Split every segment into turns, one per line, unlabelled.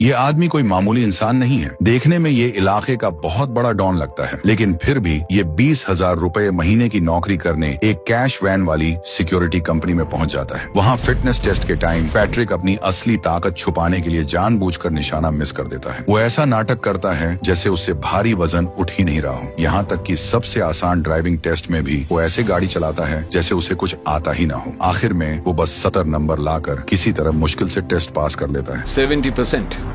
ये आदमी कोई मामूली इंसान नहीं है। देखने में ये इलाके का बहुत बड़ा डॉन लगता है, लेकिन फिर भी ये 20,000 रुपए महीने की नौकरी करने एक कैश वैन वाली सिक्योरिटी कंपनी में पहुंच जाता है। वहाँ फिटनेस टेस्ट के टाइम पैट्रिक अपनी असली ताकत छुपाने के लिए जानबूझकर निशाना मिस कर देता है। वो ऐसा नाटक करता है जैसे उससे भारी वजन उठ ही नहीं रहा हो। यहाँ तक कि सबसे आसान ड्राइविंग टेस्ट में भी वो ऐसे गाड़ी चलाता है जैसे उसे कुछ आता ही ना हो। आखिर में वो बस 70 नंबर लाकर किसी तरह मुश्किल से टेस्ट पास कर लेता है।
70%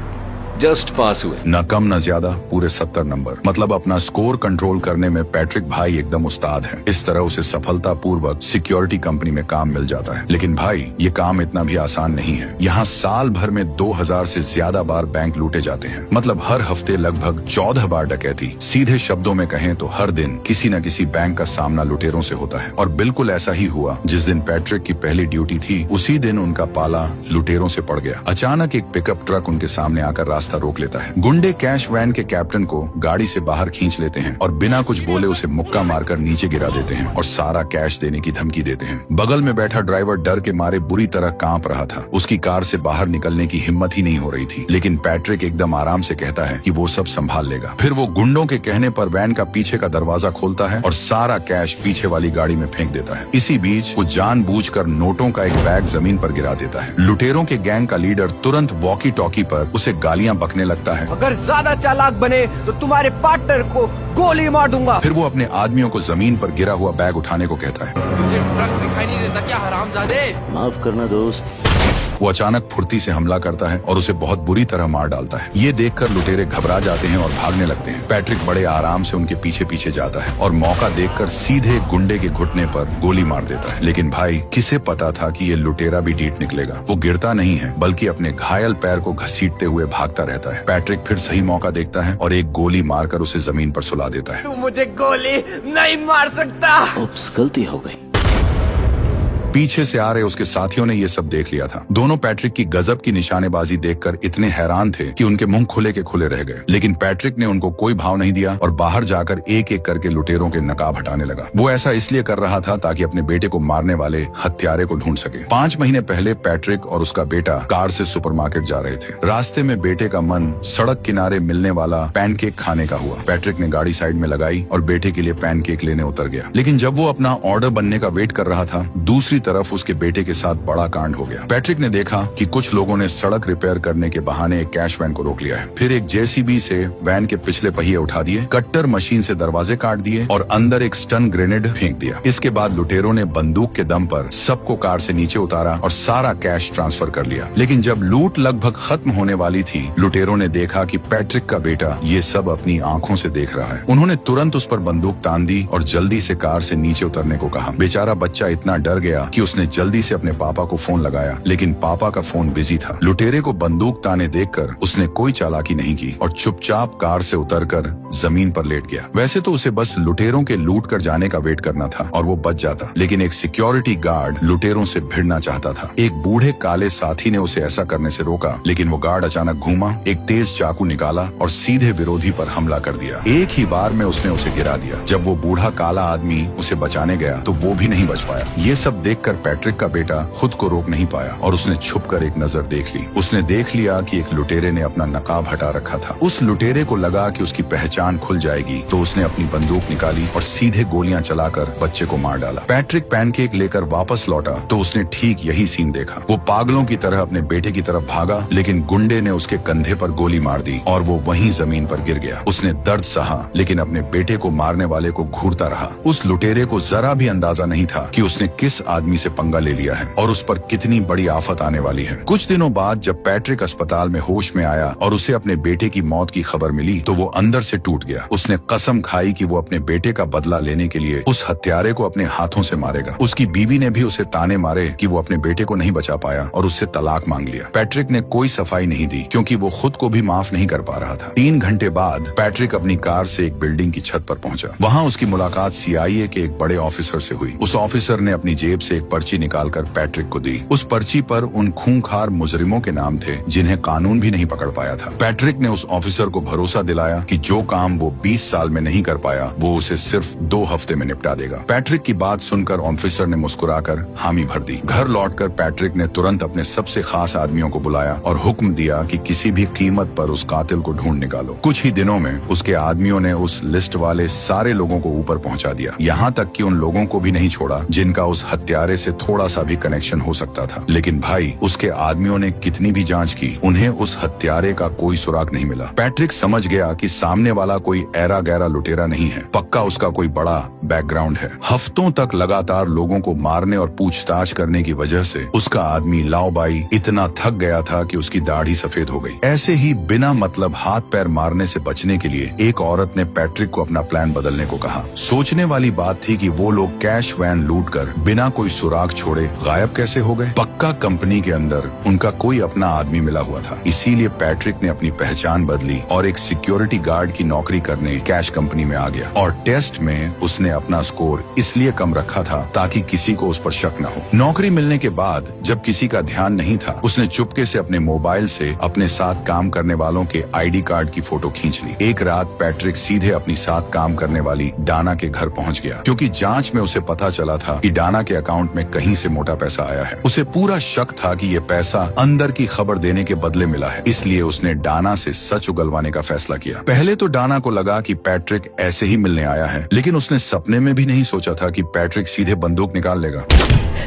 जस्ट पास हुए।
न कम न ज्यादा, पूरे 70 नंबर। मतलब अपना स्कोर कंट्रोल करने में पैट्रिक भाई एकदम उस्ताद है। इस तरह उसे सफलता पूर्वक सिक्योरिटी कंपनी में काम मिल जाता है। लेकिन भाई, ये काम इतना भी आसान नहीं है। यहाँ साल भर में 2000 से ज्यादा बार बैंक लूटे जाते हैं। मतलब हर हफ्ते लगभग 14 बार डकैती। सीधे शब्दों में कहें तो हर दिन किसी न किसी बैंक का सामना लुटेरों से होता है। और बिल्कुल ऐसा ही हुआ। जिस दिन पैट्रिक की पहली ड्यूटी थी, उसी दिन उनका पाला लुटेरों से पड़ गया। अचानक एक पिकअप ट्रक उनके सामने आकर रास्ता रोक लेता है। गुंडे कैश वैन के कैप्टन को गाड़ी से बाहर खींच लेते हैं और बिना कुछ बोले उसे मुक्का मारकर नीचे गिरा देते हैं और सारा कैश देने की धमकी देते हैं। बगल में बैठा ड्राइवर डर के मारे बुरी तरह कांप रहा था। उसकी कार से बाहर निकलने की हिम्मत ही नहीं हो रही थी। लेकिन पैट्रिक एकदम आराम से कहता है कि वो सब संभाल लेगा। फिर वो गुंडों के कहने पर वैन का पीछे का दरवाजा खोलता है और सारा कैश पीछे वाली गाड़ी में फेंक देता है। इसी बीच वो जानबूझकर नोटों का एक बैग जमीन पर गिरा देता है। लुटेरों के गैंग का लीडर तुरंत वॉकी टॉकी पर उसे गालियां बकने लगता है।
अगर ज्यादा चालाक बने तो तुम्हारे पार्टनर को गोली मार दूंगा।
फिर वो अपने आदमियों को जमीन पर गिरा हुआ बैग उठाने को कहता है।
तुझे ट्रक दिखाई नहीं देता क्या, हरामजादे?
माफ करना दोस्त।
वो अचानक फुर्ती से हमला करता है और उसे बहुत बुरी तरह मार डालता है। ये देखकर लुटेरे घबरा जाते हैं और भागने लगते हैं। पैट्रिक बड़े आराम से उनके पीछे पीछे जाता है और मौका देखकर सीधे गुंडे के घुटने पर गोली मार देता है। लेकिन भाई, किसे पता था कि ये लुटेरा भी डीट निकलेगा। वो गिरता नहीं है, बल्कि अपने घायल पैर को घसीटते हुए भागता रहता है। पैट्रिक फिर सही मौका देखता है और एक गोली मारकर उसे जमीन पर सुला देता है।
तू मुझे गोली नहीं मार सकता।
उप्स, गलती हो गई।
पीछे से आ रहे उसके साथियों ने ये सब देख लिया था। दोनों पैट्रिक की गजब की निशानेबाजी देखकर इतने हैरान थे कि उनके मुंह खुले के खुले रह गए। लेकिन पैट्रिक ने उनको कोई भाव नहीं दिया और बाहर जाकर एक एक करके लुटेरों के नकाब हटाने लगा। वो ऐसा इसलिए कर रहा था ताकि अपने बेटे को मारने वाले हत्यारे को ढूंढ सके। 5 महीने पहले पैट्रिक और उसका बेटा कार से सुपरमार्केट जा रहे थे। रास्ते में बेटे का मन सड़क किनारे मिलने वाला पैनकेक खाने का हुआ। पैट्रिक ने गाड़ी साइड में लगाई और बेटे के लिए पैनकेक लेने उतर गया। लेकिन जब वो अपना ऑर्डर बनने का वेट कर रहा था, दूसरी तरफ उसके बेटे के साथ बड़ा कांड हो गया। पैट्रिक ने देखा कि कुछ लोगों ने सड़क रिपेयर करने के बहाने एक कैश वैन को रोक लिया है। फिर एक जेसीबी से वैन के पिछले पहिए उठा दिए, कट्टर मशीन से दरवाजे काट दिए और अंदर एक स्टन ग्रेनेड फेंक दिया। इसके बाद लुटेरों ने बंदूक के दम पर सबको कार से नीचे उतारा और सारा कैश ट्रांसफर कर लिया। लेकिन जब लूट लगभग खत्म होने वाली थी, लुटेरों ने देखा कि पैट्रिक का बेटा ये सब अपनी आंखों से देख रहा है। उन्होंने तुरंत उस पर बंदूक तान दी और जल्दी से कार से नीचे उतरने को कहा। बेचारा बच्चा इतना डर गया कि उसने जल्दी से अपने पापा को फोन लगाया, लेकिन पापा का फोन बिजी था। लुटेरे को बंदूक ताने देखकर उसने कोई चालाकी नहीं की और चुपचाप कार से उतरकर जमीन पर लेट गया। वैसे तो उसे बस लुटेरों के लूट कर जाने का वेट करना था और वो बच जाता, लेकिन एक सिक्योरिटी गार्ड लुटेरों से भिड़ना चाहता था। एक बूढ़े काले साथी ने उसे ऐसा करने से रोका, लेकिन वो गार्ड अचानक घूमा, एक तेज चाकू निकाला और सीधे विरोधी पर हमला कर दिया। एक ही बार में उसने उसे गिरा दिया। जब वो बूढ़ा काला आदमी उसे बचाने गया तो वो भी नहीं बच पाया। ये सब देखकर पैट्रिक का बेटा खुद को रोक नहीं पाया और उसने छुपकर एक नजर देख ली। उसने देख लिया कि एक लुटेरे ने अपना नकाब हटा रखा था। उस लुटेरे को लगा कि उसकी पहचान खुल जाएगी, तो उसने अपनी बंदूक निकाली और सीधे गोलियां चलाकर बच्चे को मार डाला। पैट्रिक पैनकेक लेकर वापस लौटा तो उसने ठीक यही सीन देखा। वो पागलों की तरह अपने बेटे की तरफ भागा, लेकिन गुंडे ने उसके कंधे पर गोली मार दी और वो वहीं जमीन पर गिर गया। उसने दर्द सहा, लेकिन अपने बेटे को मारने वाले को घूरता रहा। उस लुटेरे को जरा भी अंदाजा नहीं था कि उसने किस आदमी से पंगा ले लिया है और उस पर कितनी बड़ी आफत आने वाली है। कुछ दिनों बाद जब पैट्रिक अस्पताल में होश में आया और उसे अपने बेटे की मौत की खबर मिली, तो वो अंदर से टूट गया। उसने कसम खाई कि वो अपने बेटे का बदला लेने के लिए उस हत्यारे को अपने हाथों से मारेगा। उसकी बीवी ने भी उसे ताने मारे कि वो अपने बेटे को नहीं बचा पाया और उससे तलाक मांग लिया। पैट्रिक ने कोई सफाई नहीं दी क्योंकि वो खुद को भी माफ नहीं कर पा रहा था। 3 घंटे बाद पैट्रिक अपनी कार से एक बिल्डिंग की छत पर पहुंचा। वहाँ उसकी मुलाकात CIA के एक बड़े ऑफिसर से हुई। उस ऑफिसर ने अपनी जेब से एक एक पर्ची निकालकर पैट्रिक को दी। उस पर्ची पर उन खूंखार मुजरिमों के नाम थे जिन्हें कानून भी नहीं पकड़ पाया था। पैट्रिक ने उस ऑफिसर को भरोसा दिलाया कि जो काम वो 20 साल में नहीं कर पाया वो उसे सिर्फ 2 हफ्ते में निपटा देगा। पैट्रिक की बात सुनकर ऑफिसर ने मुस्कुराकर हामी भर दी। घर लौटकर पैट्रिक ने तुरंत अपने सबसे खास आदमियों को बुलाया और हुक्म दिया कि किसी भी कीमत पर उस कातिल को ढूंढ निकालो। कुछ ही दिनों में उसके आदमियों ने उस लिस्ट वाले सारे लोगों को ऊपर पहुंचा दिया, यहाँ तक कि उन लोगों को भी नहीं छोड़ा जिनका उस हत्यारे से थोड़ा सा भी कनेक्शन हो सकता था। लेकिन भाई, उसके आदमियों ने कितनी भी जांच की, उन्हें उस हत्यारे का कोई सुराग नहीं मिला। पैट्रिक समझ गया कि सामने वाला कोई ऐरा गैरा लुटेरा नहीं है, पक्का उसका कोई बड़ा बैकग्राउंड है। हफ्तों तक लगातार लोगों को मारने और पूछताछ करने की वजह से उसका आदमी लाओबाई इतना थक गया था कि उसकी दाढ़ी सफेद हो गई। ऐसे ही बिना मतलब हाथ पैर मारने से बचने के लिए एक औरत ने पैट्रिक को अपना प्लान बदलने को कहा। सोचने वाली बात थी कि वो लोग कैश वैन लूटकर बिना कोई सुराग छोड़े गायब कैसे हो गए। पक्का कंपनी के अंदर उनका कोई अपना आदमी मिला हुआ था। इसीलिए पैट्रिक ने अपनी पहचान बदली और एक सिक्योरिटी गार्ड की नौकरी करने कैश कंपनी में आ गया। और टेस्ट में उसने अपना स्कोर इसलिए कम रखा था ताकि किसी को उस पर शक न हो। नौकरी मिलने के बाद जब किसी का ध्यान नहीं था, उसने चुपके से अपने मोबाइल से अपने साथ काम करने वालों के आईडी कार्ड की फोटो खींच ली। एक रात पैट्रिक सीधे अपनी साथ काम करने वाली डाना के घर पहुंच गया, क्योंकि जांच में उसे पता चला था कि डाना के अकाउंट में कहीं से मोटा पैसा आया है। उसे पूरा शक था कि ये पैसा अंदर की खबर देने के बदले मिला है, इसलिए उसने डाना से सच उगलवाने का फैसला किया। पहले तो डाना को लगा कि पैट्रिक ऐसे ही मिलने आया है, लेकिन उसने सपने में भी नहीं सोचा था कि पैट्रिक सीधे बंदूक निकाल लेगा।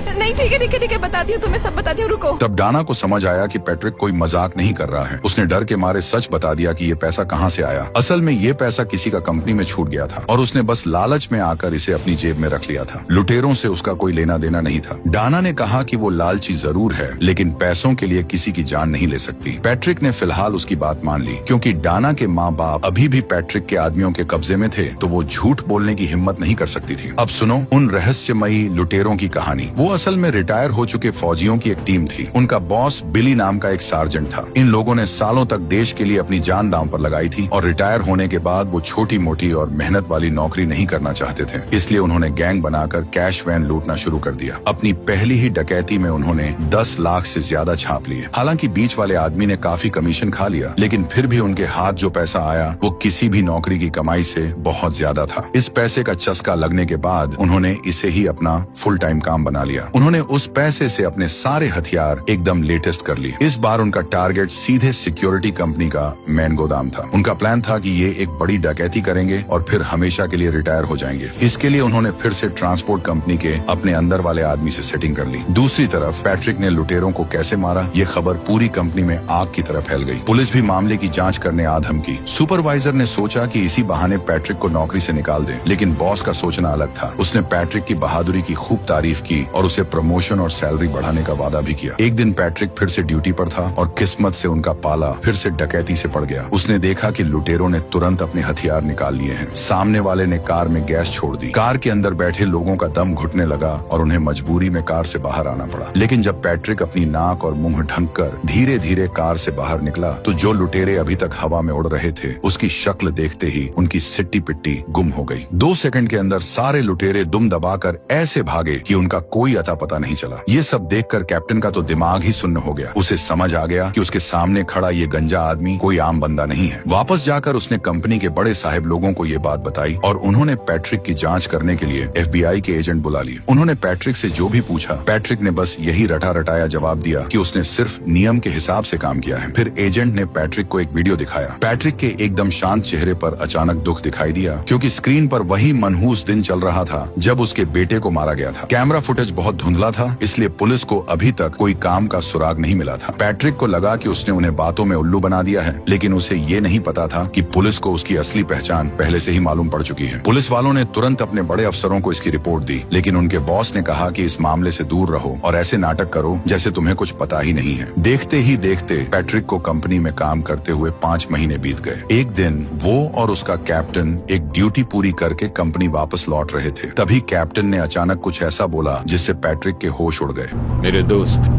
नहीं, ठीक है, बताती हूँ तुम्हें, सब बताती हूँ, रुको।
तब डाना को समझ आया कि पैट्रिक कोई मजाक नहीं कर रहा है। उसने डर के मारे सच बता दिया कि ये पैसा कहाँ से आया। असल में ये पैसा किसी का कंपनी में छूट गया था और उसने बस लालच में आकर इसे अपनी जेब में रख लिया था। लुटेरों से उसका कोई लेना देना नहीं था। डाना ने कहा कि वो लालची जरूर है, लेकिन पैसों के लिए किसी की जान नहीं ले सकती। पैट्रिक ने फिलहाल उसकी बात मान ली, क्योंकि डाना के माँ बाप अभी भी पैट्रिक के आदमियों के कब्जे में थे, तो वो झूठ बोलने की हिम्मत नहीं कर सकती थी। अब सुनो उन रहस्यमयी लुटेरों की कहानी। वो असल में रिटायर हो चुके फौजियों की एक टीम थी। उनका बॉस बिली नाम का एक सार्जेंट था। इन लोगों ने सालों तक देश के लिए अपनी जान दांव पर लगाई थी और रिटायर होने के बाद वो छोटी मोटी और मेहनत वाली नौकरी नहीं करना चाहते थे। इसलिए उन्होंने गैंग बनाकर कैश वैन लूटना शुरू कर दिया। अपनी पहली ही डकैती में उन्होंने 10 लाख से ज्यादा छाप लिए। हालांकि बीच वाले आदमी ने काफी कमीशन खा लिया, लेकिन फिर भी उनके हाथ जो पैसा आया वो किसी भी नौकरी की कमाई से बहुत ज्यादा था। इस पैसे का चस्का लगने के बाद उन्होंने इसे ही अपना फुल टाइम काम बना लिया। उन्होंने उस पैसे से अपने सारे हथियार एकदम लेटेस्ट कर लिए। इस बार उनका टारगेट सीधे सिक्योरिटी कंपनी का मेन गोदाम था। उनका प्लान था कि ये एक बड़ी डकैती करेंगे और फिर हमेशा के लिए रिटायर हो जाएंगे। इसके लिए उन्होंने फिर से ट्रांसपोर्ट कंपनी के अपने अंदर वाले आदमी से सेटिंग कर ली। दूसरी तरफ पैट्रिक ने लुटेरों को कैसे मारा, ये खबर पूरी कंपनी में आग की तरह फैल गई। पुलिस भी मामले की जांच करने आ धमकी। सुपरवाइजर ने सोचा कि इसी बहाने पैट्रिक को नौकरी से निकाल दें, लेकिन बॉस का सोचना अलग था। उसने पैट्रिक की बहादुरी की खूब तारीफ की और उसे प्रमोशन और सैलरी बढ़ाने का वादा भी किया। एक दिन पैट्रिक फिर से ड्यूटी पर था और किस्मत से उनका पाला फिर से डकैती से पड़ गया। उसने देखा कि लुटेरों ने तुरंत अपने हथियार निकाल लिए हैं। सामने वाले ने कार में गैस छोड़ दी। कार के अंदर बैठे लोगों का दम घुटने लगा और उन्हें मजबूरी में कार से बाहर आना पड़ा। लेकिन जब पैट्रिक अपनी नाक और मुंह ढककर धीरे धीरे कार से बाहर निकला, तो जो लुटेरे अभी तक हवा में उड़ रहे थे, उसकी शक्ल देखते ही उनकी सिट्टी पिट्टी गुम हो गई। 2 सेकंड के अंदर सारे लुटेरे दुम दबाकर ऐसे भागे कि उनका कोई अता पता नहीं चला। ये सब देखकर कैप्टन का तो दिमाग ही सुन्न हो गया। उसे समझ आ गया कि उसके सामने खड़ा ये गंजा आदमी कोई आम बंदा नहीं है। वापस जाकर उसने कंपनी के बड़े साहब लोगों को ये बात बताई और उन्होंने पैट्रिक की जांच करने के लिए FBI के एजेंट बुला लिए। उन्होंने पैट्रिक से जो भी पूछा, पैट्रिक ने बस यही रटा रटाया जवाब दिया कि उसने सिर्फ नियम के हिसाब से काम किया है। फिर एजेंट ने पैट्रिक को एक वीडियो दिखाया। पैट्रिक के एकदम शांत चेहरे पर अचानक दुख दिखाई दिया, क्योंकि स्क्रीन पर वही मनहूस दिन चल रहा था जब उसके बेटे को मारा गया था। कैमरा फुटेज बहुत धुंधला था, इसलिए पुलिस को अभी तक कोई काम का सुराग नहीं मिला था। पैट्रिक को लगा कि उसने उन्हें बातों में उल्लू बना दिया है, लेकिन उसे ये नहीं पता था कि पुलिस को उसकी असली पहचान पहले से ही मालूम पड़ चुकी है। पुलिस वालों ने तुरंत अपने बड़े अफसरों को इसकी रिपोर्ट दी, लेकिन उनके बॉस ने कहा कि इस मामले से दूर रहो और ऐसे नाटक करो जैसे तुम्हें कुछ पता ही नहीं है। देखते ही देखते पैट्रिक को कंपनी में काम करते हुए 5 महीने बीत गए। एक दिन वो और उसका कैप्टन एक ड्यूटी पूरी करके कंपनी वापस लौट रहे थे। तभी कैप्टन ने अचानक कुछ ऐसा बोला जिससे पैट्रिक के होश उड़ गए।
मेरे दोस्त,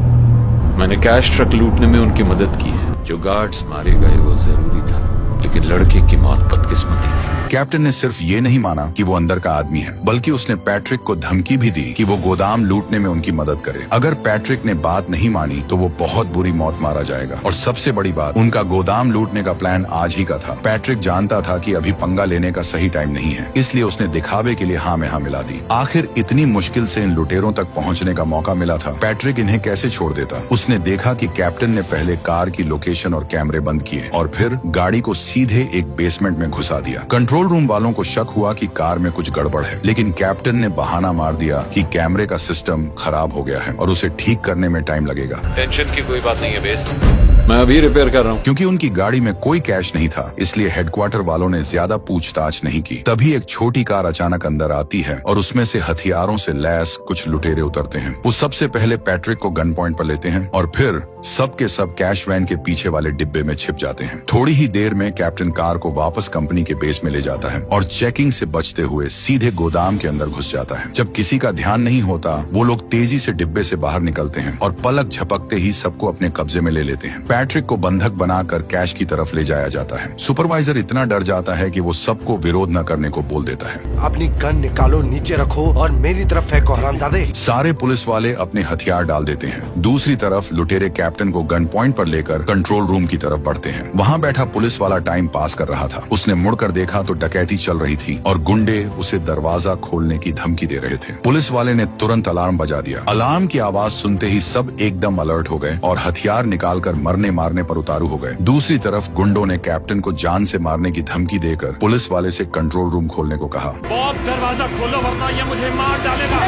मैंने कैश ट्रक लूटने में उनकी मदद की है। जो गार्ड्स मारे गए वो जरूरी था। लेकिन लड़के की मौत बदकिस्मती थी।
कैप्टन ने सिर्फ ये नहीं माना कि वो अंदर का आदमी है, बल्कि उसने पैट्रिक को धमकी भी दी कि वो गोदाम लूटने में उनकी मदद करे। अगर पैट्रिक ने बात नहीं मानी तो वो बहुत बुरी मौत मारा जाएगा। और सबसे बड़ी बात, उनका गोदाम लूटने का प्लान आज ही का था। पैट्रिक जानता था कि अभी पंगा लेने का सही टाइम नहीं है, इसलिए उसने दिखावे के लिए हाँ में हाँ मिला दी। आखिर इतनी मुश्किल से इन लुटेरों तक पहुंचने का मौका मिला था, पैट्रिक इन्हें कैसे छोड़ देता। उसने देखा कि कैप्टन ने पहले कार की लोकेशन और कैमरे बंद किए और फिर गाड़ी को सीधे एक बेसमेंट में घुसा दिया। कंट्रोल रूम वालों को शक हुआ कि कार में कुछ गड़बड़ है, लेकिन कैप्टन ने बहाना मार दिया कि कैमरे का सिस्टम खराब हो गया है और उसे ठीक करने में टाइम लगेगा।
टेंशन की कोई बात नहीं है बेस, मैं अभी रिपेयर कर रहा हूँ।
क्योंकि उनकी गाड़ी में कोई कैश नहीं था, इसलिए हेडक्वार्टर वालों ने ज्यादा पूछताछ नहीं की। तभी एक छोटी कार अचानक अंदर आती है और उसमें से हथियारों से लैस कुछ लुटेरे उतरते हैं। वो सबसे पहले पैट्रिक को गन पॉइंट पर लेते हैं और फिर सब के सब कैश वैन के पीछे वाले डिब्बे में छिप जाते हैं। थोड़ी ही देर में कैप्टन कार को वापस कंपनी के बेस में ले जाता है और चेकिंग से बचते हुए सीधे गोदाम के अंदर घुस जाता है। जब किसी का ध्यान नहीं होता, वो लोग तेजी से डिब्बे से बाहर निकलते हैं और पलक झपकते ही सबको अपने कब्जे में ले लेते हैं। पैट्रिक को बंधक बनाकर कैश की तरफ ले जाया जाता है। सुपरवाइजर इतना डर जाता है कि वो सबको विरोध न करने को बोल देता है।
अपनी गन निकालो, नीचे रखो और मेरी तरफ फेंको हरामजादे।
सारे पुलिस वाले अपने हथियार डाल देते हैं। दूसरी तरफ लुटेरे कैप्टन को गन पॉइंट पर लेकर कंट्रोल रूम की तरफ बढ़ते हैं। वहाँ बैठा पुलिस वाला टाइम पास कर रहा था। उसने मुड़कर देखा तो डकैती चल रही थी और गुंडे उसे दरवाजा खोलने की धमकी दे रहे थे। पुलिस वाले ने तुरंत अलार्म बजा दिया। अलार्म की आवाज सुनते ही सब एकदम अलर्ट हो गए और हथियार निकालकर मरने मारने पर उतारू हो गए। दूसरी तरफ गुंडों ने कैप्टन को जान से मारने की धमकी देकर पुलिस वाले से कंट्रोल रूम खोलने को कहा।
दरवाजा खोलो वरना ये मुझे मार डालेगा।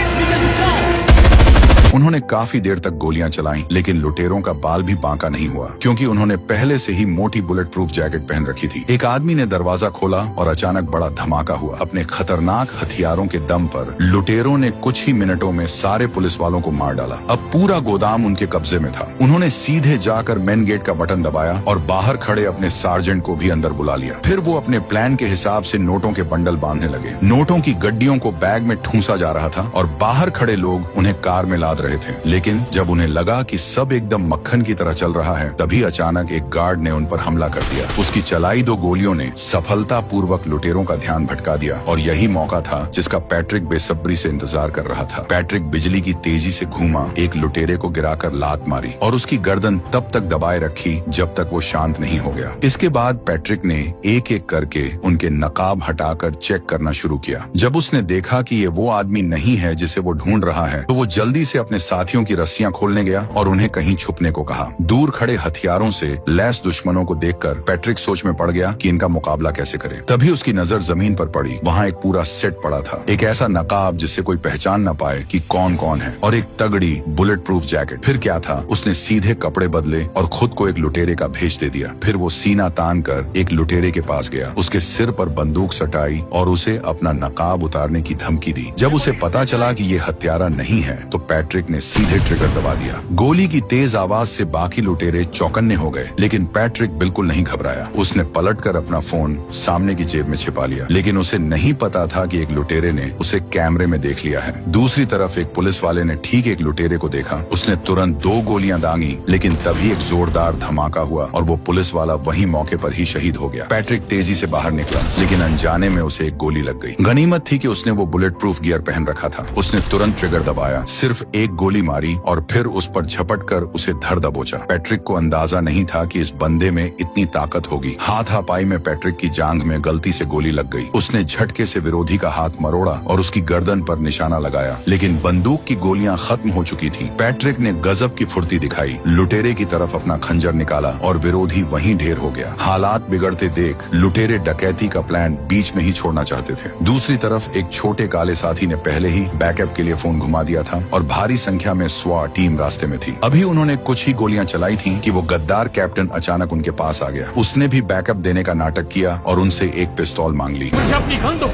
उन्होंने काफी देर तक गोलियां चलाईं, लेकिन लुटेरों का बाल भी बांका नहीं हुआ, क्योंकि उन्होंने पहले से ही मोटी बुलेट प्रूफ जैकेट पहन रखी थी। एक आदमी ने दरवाजा खोला और अचानक बड़ा धमाका हुआ। अपने खतरनाक हथियारों के दम पर लुटेरों ने कुछ ही मिनटों में सारे पुलिस वालों को मार डाला। अब पूरा गोदाम उनके कब्जे में था। उन्होंने सीधे जाकर मेन गेट का बटन दबाया और बाहर खड़े अपने सार्जेंट को भी अंदर बुला लिया। फिर वो अपने प्लान के हिसाब से नोटों के बंडल बांधने लगे। नोटों की गड्डियों को बैग में ठूंसा जा रहा था और बाहर खड़े लोग उन्हें कार में लाद रहे थे। लेकिन जब उन्हें लगा कि सब एकदम मक्खन की तरह चल रहा है, तभी अचानक एक गार्ड ने उन पर हमला कर दिया। उसकी चलाई 2 गोलियों ने सफलतापूर्वक लुटेरों का ध्यान भटका दिया और यही मौका था जिसका पैट्रिक बेसब्री से इंतजार कर रहा था। पैट्रिक बिजली की तेजी से घूमा, एक लुटेरे को गिराकर लात मारी और उसकी गर्दन तब तक दबाए रखी जब तक वो शांत नहीं हो गया। इसके बाद पैट्रिक ने एक एक करके उनके नकाब हटाकर चेक करना शुरू किया। जब उसने देखा कि ये वो आदमी नहीं है जिसे वो ढूंढ रहा है, तो वो जल्दी से अपने साथियों की रस्सियां खोलने गया और उन्हें कहीं छुपने को कहा। दूर खड़े हथियारों से लैस दुश्मनों को देखकर पैट्रिक सोच में पड़ गया कि इनका मुकाबला कैसे करे। तभी उसकी नजर जमीन पर पड़ी। वहाँ एक पूरा सेट पड़ा था, एक ऐसा नकाब जिससे कोई पहचान न पाए कि कौन कौन है, और एक तगड़ी बुलेट प्रूफ जैकेट। फिर क्या था, उसने सीधे कपड़े बदले और खुद को एक लुटेरे का भेष दे दिया। फिर वो सीना तान कर एक लुटेरे के पास गया, उसके सिर पर बंदूक सटाई और उसे अपना नकाब उतारने की धमकी दी। जब उसे पता चला कि ये हत्यारा नहीं है, तो पैट्रिक ने सीधे ट्रिगर दबा दिया। गोली की तेज आवाज से बाकी लुटेरे चौकन्ने हो गए, लेकिन पैट्रिक बिल्कुल नहीं घबराया। उसने पलटकर अपना फोन सामने की जेब में छिपा लिया, लेकिन उसे नहीं पता था कि एक लुटेरे ने उसे कैमरे में देख लिया है। दूसरी तरफ एक पुलिस वाले ने ठीक एक लुटेरे को देखा। उसने तुरंत 2 गोलियां दागी, लेकिन तभी एक जोरदार धमाका हुआ और वो पुलिस वाला वही मौके पर ही शहीद हो गया। पैट्रिक तेजी से बाहर निकला, लेकिन अनजाने में उसे एक गोली लग गई। गनीमत थी कि उसने वो बुलेट प्रूफ गियर पहन रखा था। उसने तुरंत ट्रिगर दबाया, सिर्फ एक गोली मारी और फिर उस पर झपट कर उसे धर दबोचा। पैट्रिक को अंदाजा नहीं था कि इस बंदे में इतनी ताकत होगी। हाथापाई में पैट्रिक की जांघ में गलती से गोली लग गई। उसने झटके से विरोधी का हाथ मरोड़ा और उसकी गर्दन पर निशाना लगाया, लेकिन बंदूक की गोलियां खत्म हो चुकी थीं। पैट्रिक ने गजब की फुर्ती दिखाई, लुटेरे की तरफ अपना खंजर निकाला और विरोधी वहीं ढेर हो गया। हालात बिगड़ते देख लुटेरे डकैती का प्लान बीच में ही छोड़ना चाहते थे। दूसरी तरफ एक छोटे काले साथी ने पहले ही बैकअप के लिए फोन घुमा दिया था और भारी संख्या में स्वाट टीम रास्ते में थी। अभी उन्होंने कुछ ही गोलियां चलाई थीं कि वो गद्दार कैप्टन अचानक उनके पास आ गया। उसने भी बैकअप देने का नाटक किया और उनसे एक पिस्तौल मांग ली।
मुझे अपनी गन दो।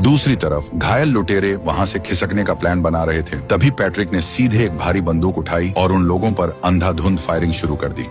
दूसरी तरफ घायल लुटेरे वहां से खिसकने का प्लान बना रहे थे। तभी पैट्रिक ने सीधे एक भारी बंदूक उठाई और उन लोगों पर अंधाधुंध फायरिंग शुरू कर दी।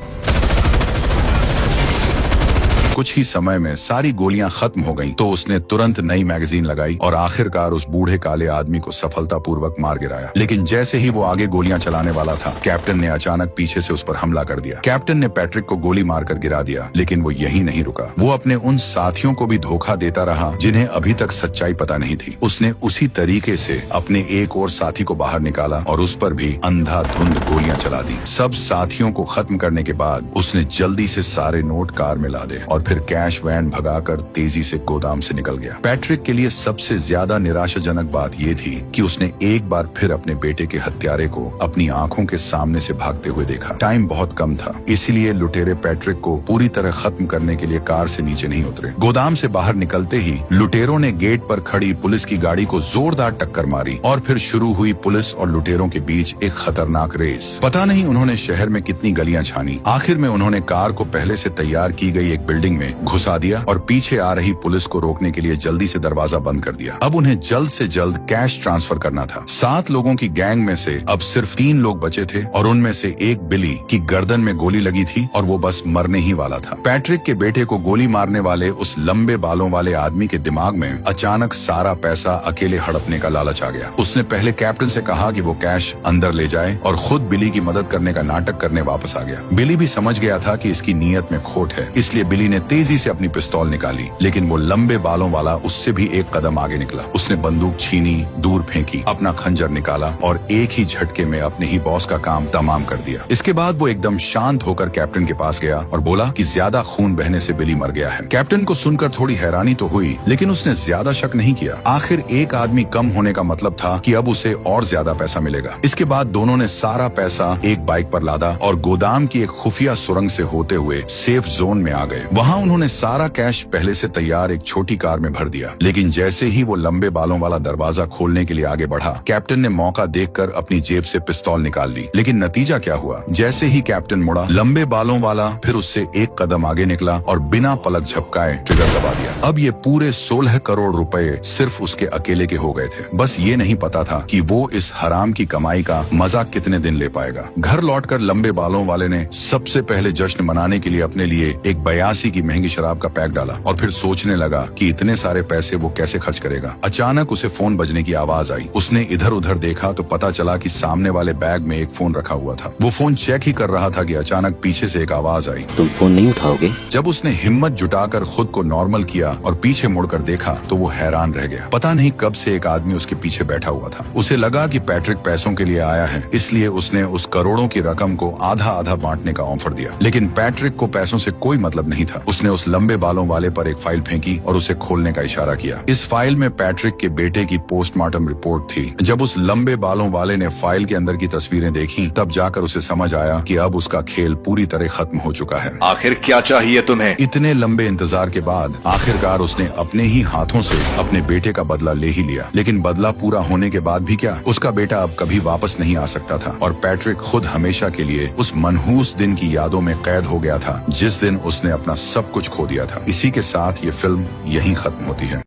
कुछ ही समय में सारी गोलियां खत्म हो गईं, तो उसने तुरंत नई मैगजीन लगाई और आखिरकार उस बूढ़े काले आदमी को सफलतापूर्वक मार गिराया। लेकिन जैसे ही वो आगे गोलियां चलाने वाला था, कैप्टन ने अचानक पीछे से उस पर हमला कर दिया। कैप्टन ने पैट्रिक को गोली मारकर गिरा दिया, लेकिन वो यहीं नहीं रुका। वो अपने उन साथियों को भी धोखा देता रहा जिन्हें अभी तक सच्चाई पता नहीं थी। उसने उसी तरीके से अपने एक और साथी को बाहर निकाला और उस पर भी अंधाधुंध गोलियां चला दी। सब साथियों को खत्म करने के बाद उसने जल्दी से सारे नोट कार में लादे और फिर कैश वैन भगाकर तेजी से गोदाम से निकल गया। पैट्रिक के लिए सबसे ज्यादा निराशाजनक बात यह थी कि उसने एक बार फिर अपने बेटे के हत्यारे को अपनी आंखों के सामने से भागते हुए देखा। टाइम बहुत कम था, इसलिए लुटेरे पैट्रिक को पूरी तरह खत्म करने के लिए कार से नीचे नहीं उतरे। गोदाम से बाहर निकलते ही लुटेरों ने गेट पर खड़ी पुलिस की गाड़ी को जोरदार टक्कर मारी और फिर शुरू हुई पुलिस और लुटेरों के बीच एक खतरनाक रेस। पता नहीं उन्होंने शहर में कितनी गलियां छानी। आखिर में उन्होंने कार को पहले से तैयार की गई एक बिल्डिंग में घुसा दिया और पीछे आ रही पुलिस को रोकने के लिए जल्दी से दरवाजा बंद कर दिया। अब उन्हें जल्द से जल्द कैश ट्रांसफर करना था। 7 लोगों की गैंग में से अब सिर्फ 3 लोग बचे थे और उनमें से एक बिली की गर्दन में गोली लगी थी और वो बस मरने ही वाला था। पैट्रिक के बेटे को गोली मारने वाले उस लंबे बालों वाले आदमी के दिमाग में अचानक सारा पैसा अकेले हड़पने का लालच आ गया। उसने पहले कैप्टन से कहा कि वो कैश अंदर ले जाए और खुद बिली की मदद करने का नाटक करने वापस आ गया। बिली भी समझ गया था कि इसकी नीयत में खोट है, इसलिए बिली ने तेजी से अपनी पिस्तौल निकाली, लेकिन वो लंबे बालों वाला उससे भी एक कदम आगे निकला। उसने बंदूक छीनी, दूर फेंकी, अपना खंजर निकाला और एक ही झटके में अपने ही बॉस का काम तमाम कर दिया। इसके बाद वो एकदम शांत होकर कैप्टन के पास गया और बोला कि ज्यादा खून बहने से बिली मर गया है। कैप्टन को सुनकर थोड़ी हैरानी तो हुई, लेकिन उसने ज्यादा शक नहीं किया। आखिर एक आदमी कम होने का मतलब था कि अब उसे और ज्यादा पैसा मिलेगा। इसके बाद दोनों ने सारा पैसा एक बाइक पर लादा और गोदाम की एक खुफिया सुरंग से होते हुए सेफ जोन में आ गए। वहाँ उन्होंने सारा कैश पहले से तैयार एक छोटी कार में भर दिया। लेकिन जैसे ही वो लंबे बालों वाला दरवाजा खोलने के लिए आगे बढ़ा, कैप्टन ने मौका देखकर अपनी जेब से पिस्तौल निकाल ली। लेकिन नतीजा क्या हुआ? जैसे ही कैप्टन मुड़ा, लंबे बालों वाला फिर उससे एक कदम आगे निकला और बिना पलक झपकाए ट्रिगर दबा दिया। अब ये पूरे 16 करोड़ रुपए सिर्फ उसके अकेले के हो गए थे। बस ये नहीं पता था कि वो इस हराम की कमाई का मजा कितने दिन ले पाएगा। घर लौटकर लंबे बालों वाले ने सबसे पहले जश्न मनाने के लिए अपने लिए एक 82 की महंगी शराब का पैक डाला और फिर सोचने लगा कि इतने सारे पैसे वो कैसे खर्च करेगा। अचानक उसे फोन बजने की आवाज आई। उसने इधर उधर देखा तो पता चला कि सामने वाले बैग में एक फोन रखा हुआ था। वो फोन चेक ही कर रहा था कि अचानक पीछे से एक आवाज आई,
तुम फोन नहीं उठाओगे?
जब उसने हिम्मत जुटाकर खुद को नॉर्मल किया और पीछे मुड़कर देखा तो वो हैरान रह गया। पता नहीं कब से एक आदमी उसके पीछे बैठा हुआ था। उसे लगा कि पैट्रिक पैसों के लिए आया है, इसलिए उसने उस करोड़ों की रकम को आधा आधा बांटने का ऑफर दिया। लेकिन पैट्रिक को पैसों से कोई मतलब नहीं था। उसने उस लंबे बालों वाले पर एक फाइल फेंकी और उसे खोलने का इशारा किया। इस फाइल में पैट्रिक के बेटे की पोस्टमार्टम रिपोर्ट थी। जब उस लंबे बालों वाले ने फाइल के अंदर की तस्वीरें देखी, तब जाकर उसे समझ आया कि अब उसका खेल पूरी तरह खत्म हो चुका है।
आखिर क्या चाहिए तुम्हें?
इतने लंबे इंतजार के बाद आखिरकार उसने अपने ही हाथों से अपने बेटे का बदला ले ही लिया। लेकिन बदला पूरा होने के बाद भी क्या, उसका बेटा अब कभी वापस नहीं आ सकता था और पैट्रिक खुद हमेशा के लिए उस मनहूस दिन की यादों में कैद हो गया था जिस दिन उसने अपना सब कुछ खो दिया था। इसी के साथ ये फिल्म यहीं खत्म होती है।